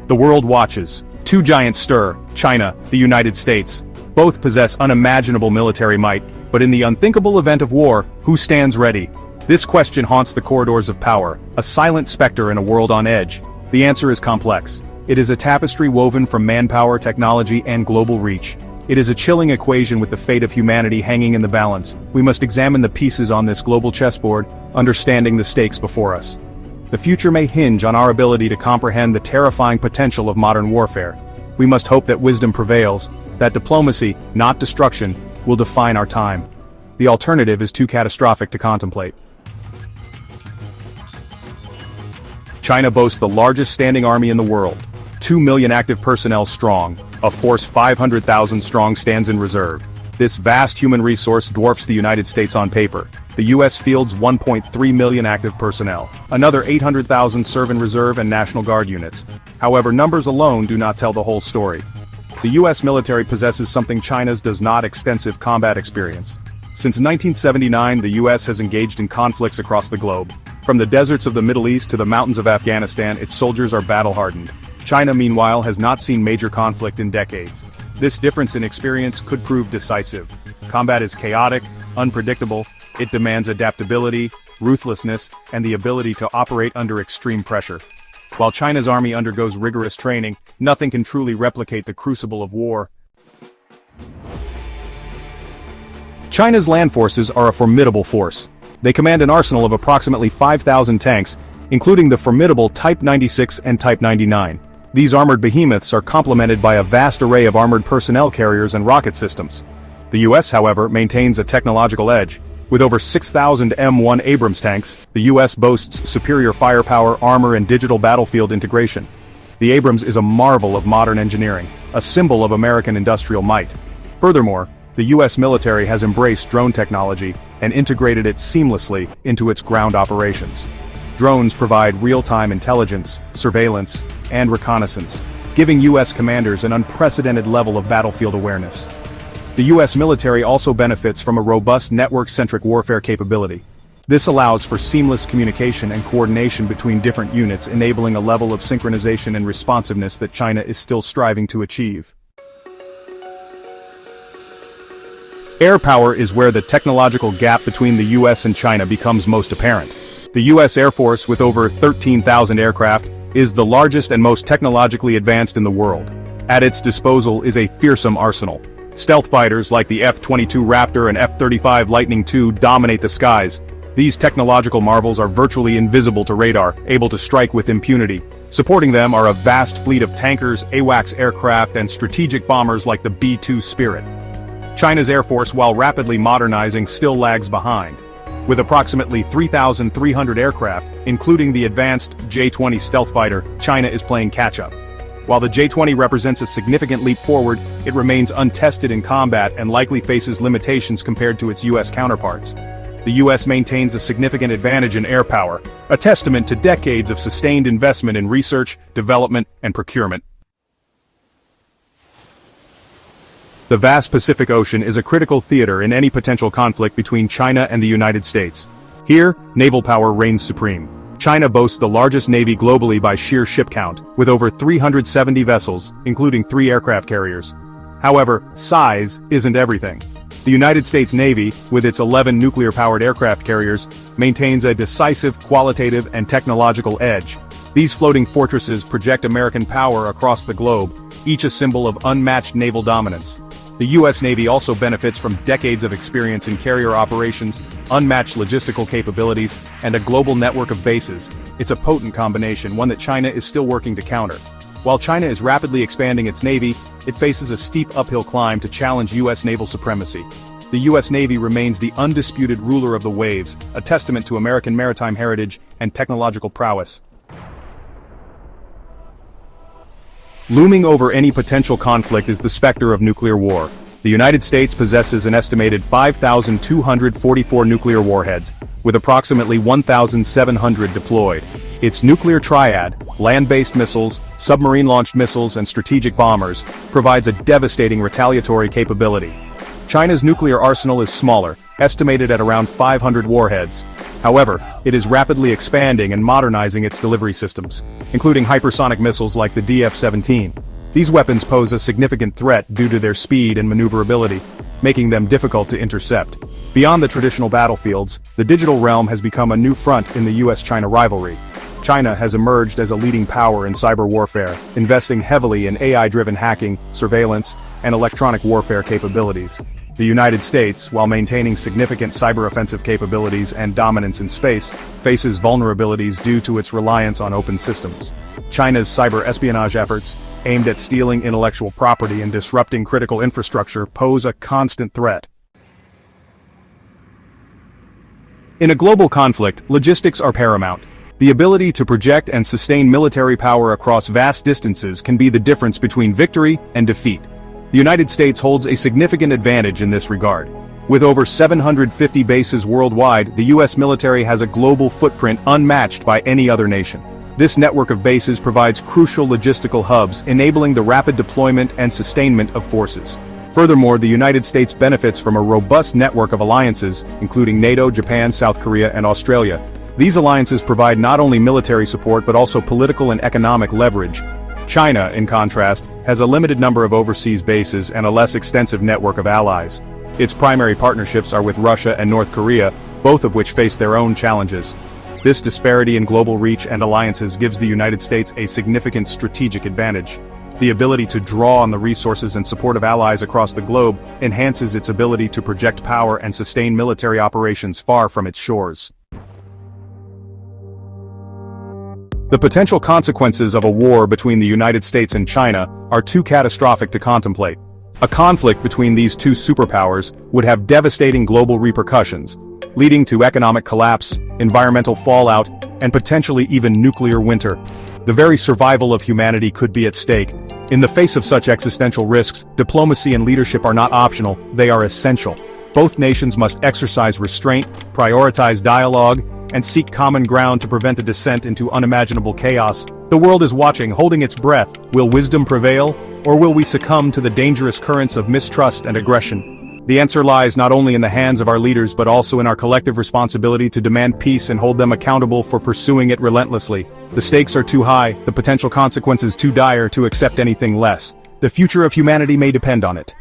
The world watches. Two giants stir, China, the United States. Both possess unimaginable military might, but in the unthinkable event of war, who stands ready? This question haunts the corridors of power, a silent specter in a world on edge. The answer is complex. It is a tapestry woven from manpower, technology, and global reach. It is a chilling equation with the fate of humanity hanging in the balance. We must examine the pieces on this global chessboard, understanding the stakes before us. The future may hinge on our ability to comprehend the terrifying potential of modern warfare. We must hope that wisdom prevails, that diplomacy, not destruction, will define our time. The alternative is too catastrophic to contemplate. China boasts the largest standing army in the world. 2 million active personnel strong, a force 500,000 strong stands in reserve. This vast human resource dwarfs the United States on paper. The U.S. fields 1.3 million active personnel. Another 800,000 serve in reserve and National Guard units. However, numbers alone do not tell the whole story. The U.S. military possesses something China's does not: extensive combat experience. Since 1979, the U.S. has engaged in conflicts across the globe. From the deserts of the Middle East to the mountains of Afghanistan, its soldiers are battle-hardened. China, meanwhile, has not seen major conflict in decades. This difference in experience could prove decisive. Combat is chaotic, unpredictable. It demands adaptability, ruthlessness, and the ability to operate under extreme pressure. While China's army undergoes rigorous training, nothing can truly replicate the crucible of war. China's land forces are a formidable force. They command an arsenal of approximately 5,000 tanks, including the formidable Type 96 and Type 99. These armored behemoths are complemented by a vast array of armored personnel carriers and rocket systems. The U.S., however, maintains a technological edge. With over 6,000 M1 Abrams tanks, the U.S. boasts superior firepower, armor, and digital battlefield integration. The Abrams is a marvel of modern engineering, a symbol of American industrial might. Furthermore, the U.S. military has embraced drone technology and integrated it seamlessly into its ground operations. Drones provide real-time intelligence, surveillance, and reconnaissance, giving U.S. commanders an unprecedented level of battlefield awareness. The U.S. military also benefits from a robust network-centric warfare capability. This allows for seamless communication and coordination between different units, enabling a level of synchronization and responsiveness that China is still striving to achieve. Air power is where the technological gap between the U.S. and China becomes most apparent. The U.S. Air Force, with over 13,000 aircraft, is the largest and most technologically advanced in the world. At its disposal is a fearsome arsenal. Stealth fighters like the F-22 Raptor and F-35 Lightning II dominate the skies. These technological marvels are virtually invisible to radar, able to strike with impunity. Supporting them are a vast fleet of tankers, AWACS aircraft, and strategic bombers like the B-2 Spirit. China's Air Force, while rapidly modernizing, still lags behind. With approximately 3,300 aircraft, including the advanced J-20 stealth fighter, China is playing catch-up. While the J-20 represents a significant leap forward, it remains untested in combat and likely faces limitations compared to its U.S. counterparts. The U.S. maintains a significant advantage in air power, a testament to decades of sustained investment in research, development, and procurement. The vast Pacific Ocean is a critical theater in any potential conflict between China and the United States. Here, naval power reigns supreme. China boasts the largest navy globally by sheer ship count, with over 370 vessels, including 3 aircraft carriers. However, size isn't everything. The United States Navy, with its 11 nuclear-powered aircraft carriers, maintains a decisive qualitative and technological edge. These floating fortresses project American power across the globe, each a symbol of unmatched naval dominance. The U.S. Navy also benefits from decades of experience in carrier operations, unmatched logistical capabilities, and a global network of bases. It's a potent combination, one that China is still working to counter. While China is rapidly expanding its navy, it faces a steep uphill climb to challenge U.S. naval supremacy. The U.S. Navy remains the undisputed ruler of the waves, a testament to American maritime heritage and technological prowess. Looming over any potential conflict is the specter of nuclear war. The United States possesses an estimated 5,244 nuclear warheads, with approximately 1,700 deployed. Its nuclear triad, land-based missiles, submarine-launched missiles, and strategic bombers, provides a devastating retaliatory capability. China's nuclear arsenal is smaller, estimated at around 500 warheads. However, it is rapidly expanding and modernizing its delivery systems, including hypersonic missiles like the DF-17. These weapons pose a significant threat due to their speed and maneuverability, making them difficult to intercept. Beyond the traditional battlefields, the digital realm has become a new front in the US-China rivalry. China has emerged as a leading power in cyber warfare, investing heavily in AI-driven hacking, surveillance, and electronic warfare capabilities. The United States, while maintaining significant cyber-offensive capabilities and dominance in space, faces vulnerabilities due to its reliance on open systems. China's cyber espionage efforts, aimed at stealing intellectual property and disrupting critical infrastructure, pose a constant threat. In a global conflict, logistics are paramount. The ability to project and sustain military power across vast distances can be the difference between victory and defeat. The United States holds a significant advantage in this regard. With over 750 bases worldwide, the U.S. military has a global footprint unmatched by any other nation. This network of bases provides crucial logistical hubs, enabling the rapid deployment and sustainment of forces. Furthermore, the United States benefits from a robust network of alliances, including NATO, Japan, South Korea, and Australia. These alliances provide not only military support but also political and economic leverage. China, in contrast, has a limited number of overseas bases and a less extensive network of allies. Its primary partnerships are with Russia and North Korea, both of which face their own challenges. This disparity in global reach and alliances gives the United States a significant strategic advantage. The ability to draw on the resources and support of allies across the globe enhances its ability to project power and sustain military operations far from its shores. The potential consequences of a war between the United States and China are too catastrophic to contemplate. A conflict between these two superpowers would have devastating global repercussions, leading to economic collapse, environmental fallout, and potentially even nuclear winter. The very survival of humanity could be at stake. In the face of such existential risks, diplomacy and leadership are not optional, they are essential. Both nations must exercise restraint, prioritize dialogue, and seek common ground to prevent a descent into unimaginable chaos. The world is watching, holding its breath. Will wisdom prevail, or will we succumb to the dangerous currents of mistrust and aggression? The answer lies not only in the hands of our leaders but also in our collective responsibility to demand peace and hold them accountable for pursuing it relentlessly. The stakes are too high, the potential consequences too dire to accept anything less. The future of humanity may depend on it.